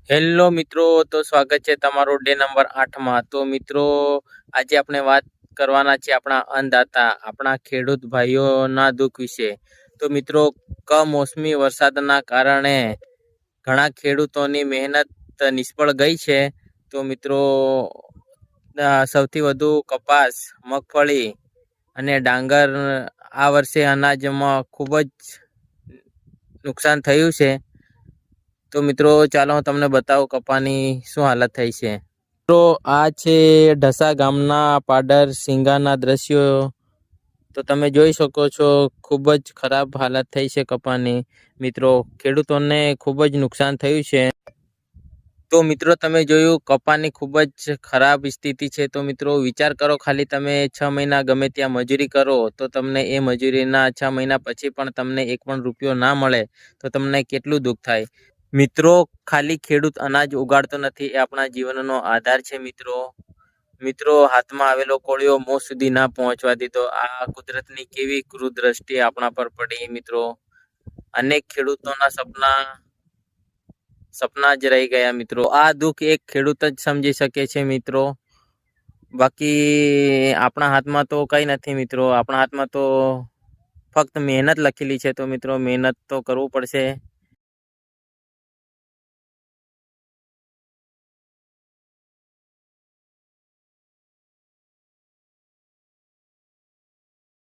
Hello મિત્રો, તો સ્વાગત છે તમારો ડે નંબર 8માં। તો મિત્રો, આજે આપણે વાત કરવાના છે આપણા અન્નદાતા, આપણા ખેડૂત ભાઈઓના દુઃખ વિશે। તો મિત્રો, કમોસમી વરસાદના કારણે ઘણા ખેડૂતોની મહેનત નિષ્ફળ ગઈ છે। તો મિત્રો, સૌથી વધુ કપાસ, મગફળી અને ડાંગર આ વર્ષે અનાજમાં ખૂબ જ નુકસાન થયું છે। તો મિત્રો, ચાલો હું તમને બતાવું કપાની શું હાલત થઈ છે। તો આ છે ઢસા ગામના પાડર સિંગાના દ્રશ્યો। તો તમે જોઈ શકો છો, ખૂબ જ ખરાબ હાલત થઈ છે કપાની। મિત્રો, ખેડૂતોને ખૂબ જ નુકસાન થયું છે। તો મિત્રો, તમે જોયું કપાની ખૂબ જ ખરાબ સ્થિતિ છે। તો મિત્રો, વિચાર કરો, ખાલી તમે 6 મહિના ગમે ત્યાં મજૂરી કરો તો તમને એ મજૂરીના 6 મહિના પછી પણ તમને એક પણ રૂપિયો ના મળે તો તમને કેટલું દુઃખ થાય। મિત્રો, ખાલી ખેડૂત અનાજ ઉગાડતો નથી, એ આપણા જીવનનો આધાર છે। મિત્રો, હાથમાં આવેલો કોળિયો મોં સુધી ના પહોંચવા દીધો, આ કુદરતની કેવી ક્રૂર દ્રષ્ટિ આપણા પર પડી। મિત્રો, અનેક ખેડૂતોના સપના જ રહી ગયા। મિત્રો, આ દુઃખ એક ખેડૂત જ સમજી શકે છે। મિત્રો, બાકી આપણા હાથમાં તો કઈ નથી। મિત્રો, આપણા હાથમાં તો ફક્ત મહેનત લખેલી છે। તો મિત્રો, મહેનત તો કરવું પડશે।